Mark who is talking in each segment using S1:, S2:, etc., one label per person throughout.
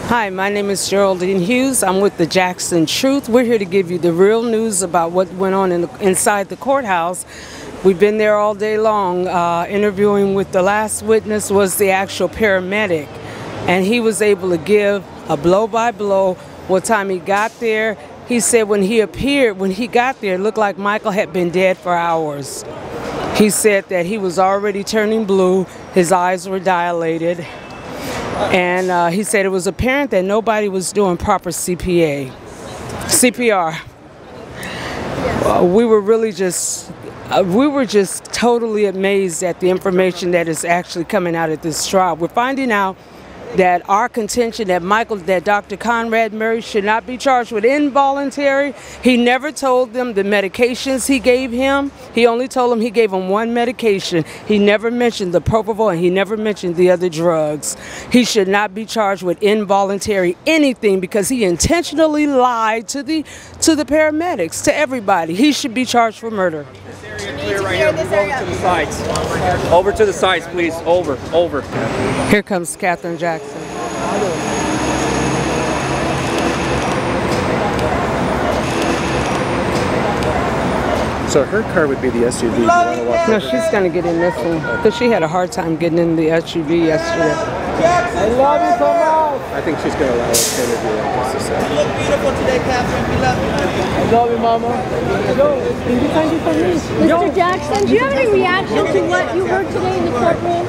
S1: Hi, my name is Geraldine Hughes. I'm with the Jackson Truth. We're here to give you the real news about what went on inside the courthouse. We've been there all day long. Interviewing with the last witness was the actual paramedic, and he was able to give a blow-by-blow what time he got there. He said when he got there, it looked like Michael had been dead for hours. He said that he was already turning blue, his eyes were dilated, and he said it was apparent that nobody was doing proper CPR. We were just totally amazed at the information that is actually coming out at this trial. We're finding out that our contention that Dr. Conrad Murray should not be charged with involuntary. He never told them the medications he gave him. He only told them he gave him one medication. He never mentioned the propofol, and he never mentioned the other drugs. He should not be charged with involuntary anything because he intentionally lied to the paramedics, to everybody. He should be charged for murder.
S2: This area clear right here. Move over to the sides. Over to the sides, please. Over.
S1: Here comes Catherine Jackson.
S3: So her car would be the SUV.
S1: No, she's going to get in this one because she had a hard time getting in the SUV yesterday.
S4: I love you so much.
S3: I think she's going to allow us to interview like this to say.
S4: You look beautiful today, Catherine. We love you. I love you, Mama.
S5: Mr. Jackson, do you have any reaction to what you heard today in the courtroom?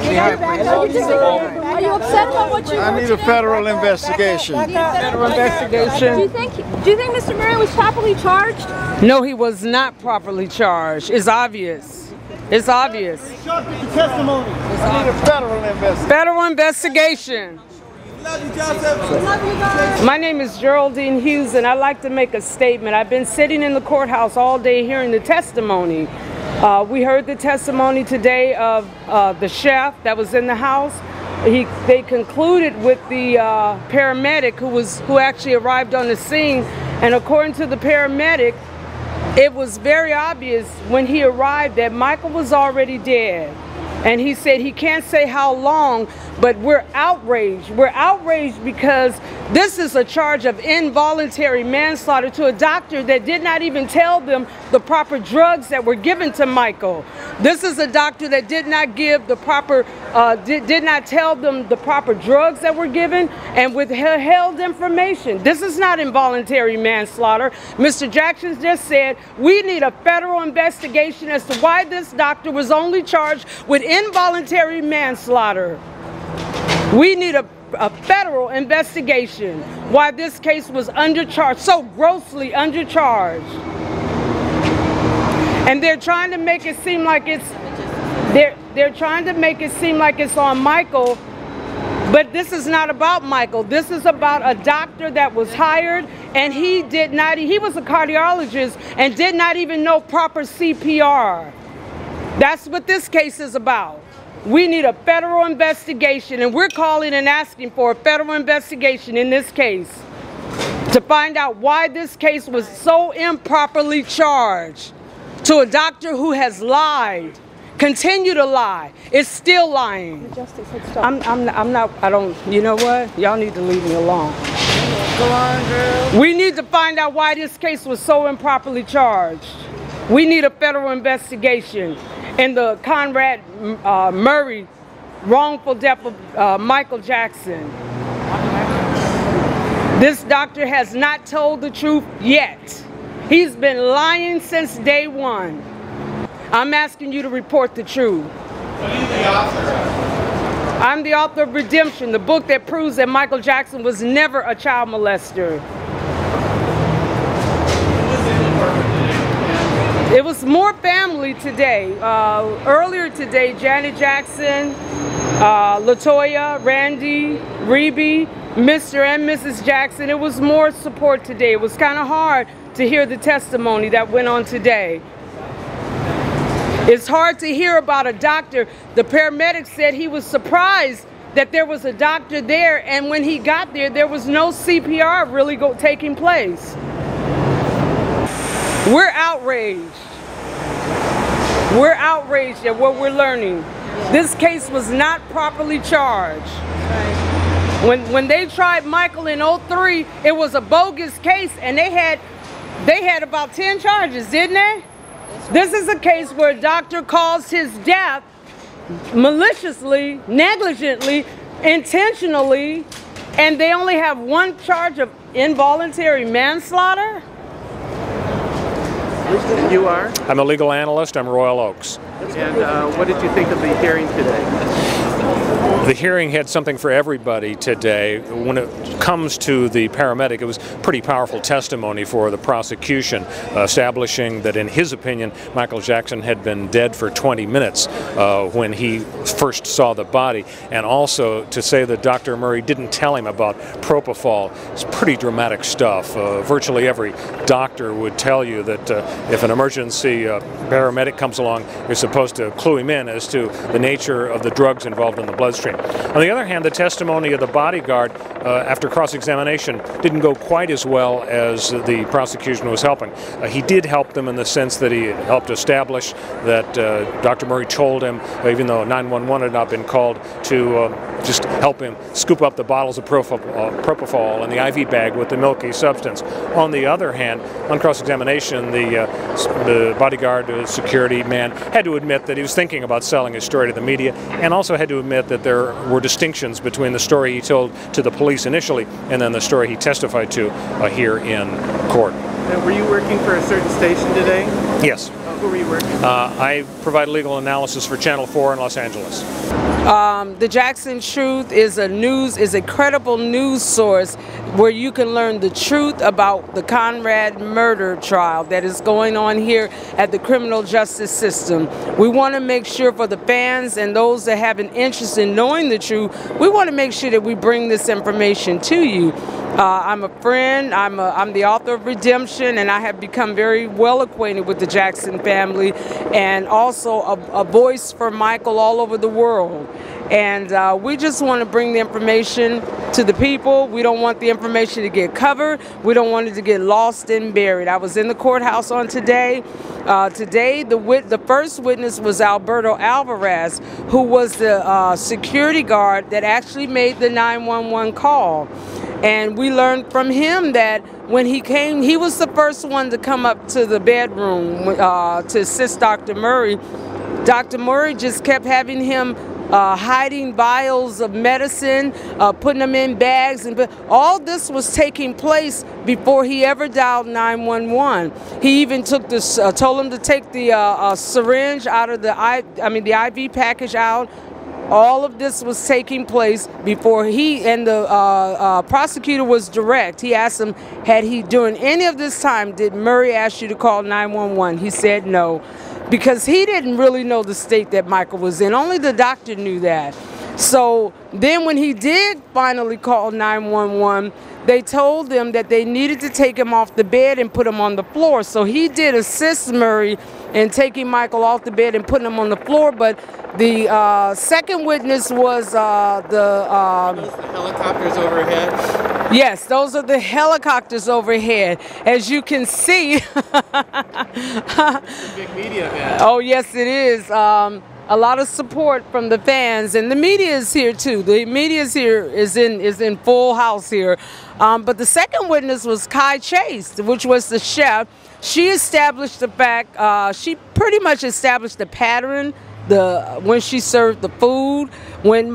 S5: Are you upset about what you heard?
S6: I need a federal investigation.
S1: Federal investigation.
S5: Do you think Mr. Murray was properly charged?
S1: No, he was not properly charged. It's obvious. It's obvious.
S4: Testimony.
S6: I need a federal investigation.
S1: Federal investigation.
S4: Love you, Joseph.
S1: My name is Geraldine Hughes, and I'd like to make a statement. I've been sitting in the courthouse all day hearing the testimony. We heard the testimony today of the chef that was in the house. They concluded with the paramedic who actually arrived on the scene, and according to the paramedic, it was very obvious when he arrived that Michael was already dead. And he said he can't say how long, but we're outraged. We're outraged because this is a charge of involuntary manslaughter to a doctor that did not even tell them the proper drugs that were given to Michael. This is a doctor that did not give the proper, did not tell them the proper drugs that were given and withheld information. This is not involuntary manslaughter. Mr. Jackson just said we need a federal investigation as to why this doctor was only charged with involuntary manslaughter. We need a federal investigation why this case was undercharged, so grossly undercharged. And they're trying to make it seem like they're trying to make it seem like it's on Michael, but this is not about Michael. This is about a doctor that was hired, and he was a cardiologist and did not even know proper CPR. That's what this case is about. We need a federal investigation, and we're calling and asking for a federal investigation in this case to find out why this case was so improperly charged to a doctor who has lied, continue to lie, is still lying. You know what? Y'all need to leave me alone.
S4: Go on, girl.
S1: We need to find out why this case was so improperly charged. We need a federal investigation in the Conrad Murray wrongful death of Michael Jackson. This doctor has not told the truth yet. He's been lying since day one. I'm asking you to report the truth.
S4: What are you the author of?
S1: I'm the author of Redemption, the book that proves that Michael Jackson was never a child molester. It was more family today. Earlier today, Janet Jackson, LaToya, Randy, Reby, Mr. and Mrs. Jackson. It was more support today. It was kind of hard to hear the testimony that went on today. It's hard to hear about a doctor. The paramedic said he was surprised that there was a doctor there, and when he got there, there was no CPR really taking place. We're outraged. We're outraged at what we're learning. This case was not properly charged.
S5: Right.
S1: When they tried Michael in 03, it was a bogus case, and they had about 10 charges, didn't they? This is a case where a doctor caused his death maliciously, negligently, intentionally, and they only have one charge of involuntary manslaughter.
S3: You are?
S7: I'm a legal analyst. I'm Royal Oaks.
S3: And what did you think of the hearing today?
S7: The hearing had something for everybody today. When it comes to the paramedic, it was pretty powerful testimony for the prosecution, establishing that in his opinion, Michael Jackson had been dead for 20 minutes when he first saw the body, and also to say that Dr. Murray didn't tell him about propofol. It's pretty dramatic stuff. Virtually every doctor would tell you that if an emergency paramedic comes along, you're supposed to clue him in as to the nature of the drugs involved in the bloodstream. On the other hand, the testimony of the bodyguard after cross-examination didn't go quite as well as the prosecution was helping. He did help them in the sense that he helped establish that Dr. Murray told him, even though 911 had not been called, to just help him scoop up the bottles of propofol in the IV bag with the milky substance. On the other hand, on cross-examination, the bodyguard security man had to admit that he was thinking about selling his story to the media, and also had to admit that there were distinctions between the story he told to the police initially and then the story he testified to here in court.
S3: Were you working for a certain station today?
S7: Yes.
S3: Who were you working for?
S7: I provide legal analysis for Channel 4 in Los Angeles.
S1: The Jackson Truth is a credible news source where you can learn the truth about the Conrad murder trial that is going on here at the criminal justice system. We want to make sure for the fans and those that have an interest in knowing the truth, we want to make sure that we bring this information to you. I'm a friend, I'm the author of Redemption, and I have become very well acquainted with the Jackson family, and also a voice for Michael all over the world. And we just want to bring the information to the people. We don't want the information to get covered. We don't want it to get lost and buried. I was in the courthouse on today. Today, the first witness was Alberto Alvarez, who was the security guard that actually made the 911 call. And we learned from him that when he came, he was the first one to come up to the bedroom to assist Dr. Murray. Dr. Murray just kept having him hiding vials of medicine, putting them in bags, and all this was taking place before he ever dialed 911. He even took this, told him to take the syringe out of the IV package out. All of this was taking place before he, and the prosecutor was direct. He asked him, had he, during any of this time, did Murray ask you to call 911? He said no, because he didn't really know the state that Michael was in. Only the doctor knew that. So then when he did finally call 911, they told them that they needed to take him off the bed and put him on the floor. So he did assist Murray in taking Michael off the bed and putting him on the floor, but the second witness was the
S3: helicopters overhead?
S1: Yes, those are the helicopters overhead. As you can see.
S3: It's a big media event.
S1: Oh, yes, it is. A lot of support from the fans, and the media is here too. The media is here, is in full house here. But the second witness was Kai Chase, which was the chef. She established the fact. She pretty much established the pattern. When she served the food, when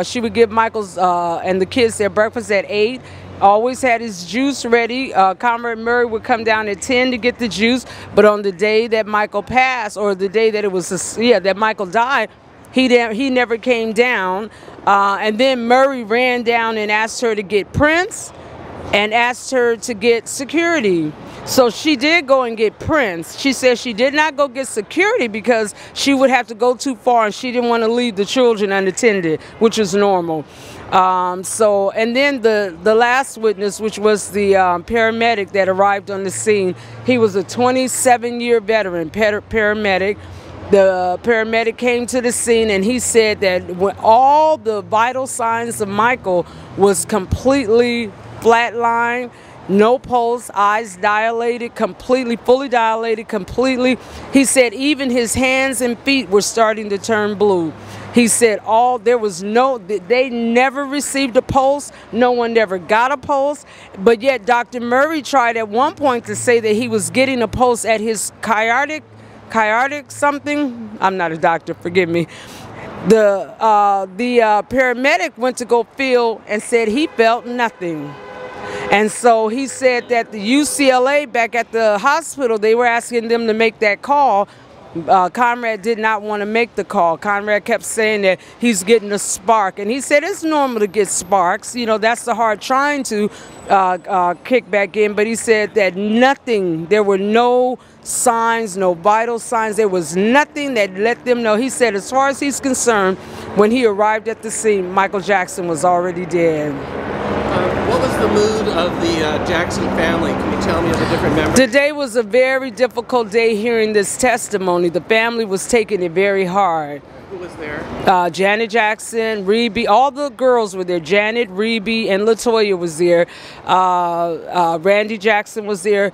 S1: she would give Michael's and the kids their breakfast at 8. Always had his juice ready. Conrad Murray would come down at 10 to get the juice, but on the day that Michael passed, or the day that it was that Michael died, he never came down. And then Murray ran down and asked her to get Prince and asked her to get security. So she did go and get Prince. She said she did not go get security because she would have to go too far, and she didn't want to leave the children unattended, which is normal. And then the last witness, which was the paramedic that arrived on the scene, he was a 27-year veteran paramedic. The paramedic came to the scene, and he said that when all the vital signs of Michael was completely flatlined, no pulse, eyes dilated completely, fully dilated completely. He said even his hands and feet were starting to turn blue. He said they never received a pulse. No one ever got a pulse. But yet Dr. Murray tried at one point to say that he was getting a pulse at his cardiac something. I'm not a doctor, forgive me. The paramedic went to go feel and said he felt nothing. And so he said that the UCLA back at the hospital, they were asking them to make that call. Conrad did not want to make the call. Conrad kept saying that he's getting a spark. And he said it's normal to get sparks. You know, that's the heart trying to kick back in. But he said that nothing, there were no signs, no vital signs. There was nothing that let them know. He said as far as he's concerned, when he arrived at the scene, Michael Jackson was already dead.
S8: What was the mood of the Jackson family? Can you tell me of the different members?
S1: Today was a very difficult day hearing this testimony. The family was taking it very hard.
S8: Who was there?
S1: Janet Jackson, Rebe, all the girls were there. Janet, Rebe, and LaToya was there. Randy Jackson was there.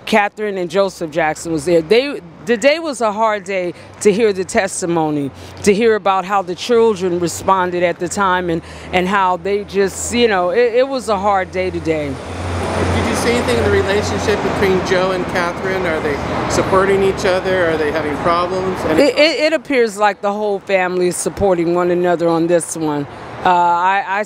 S1: Catherine and Joseph Jackson was there. Today was a hard day to hear the testimony, to hear about how the children responded at the time and how they just, you know, it was a hard day today.
S8: Did you see anything in the relationship between Joe and Catherine? Are they supporting each other? Are they having problems?
S1: It appears like the whole family is supporting one another on this one. I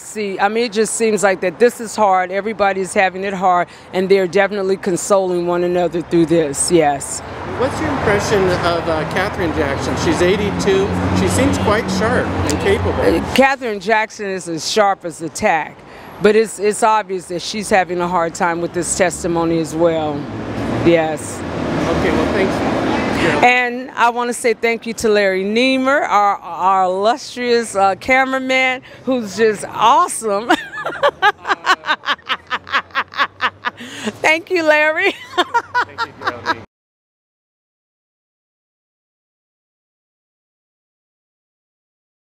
S1: mean, it just seems like that this is hard. Everybody's having it hard, and they're definitely consoling one another through this, yes.
S8: What's your impression of Catherine Jackson? She's 82. She seems quite sharp and capable.
S1: Catherine Jackson is as sharp as a tack, but it's obvious that she's having a hard time with this testimony as well. Yes.
S8: Okay, well, thanks.
S1: And I want to say thank you to Larry Niemer, our illustrious cameraman, who's just awesome. Thank you, Larry.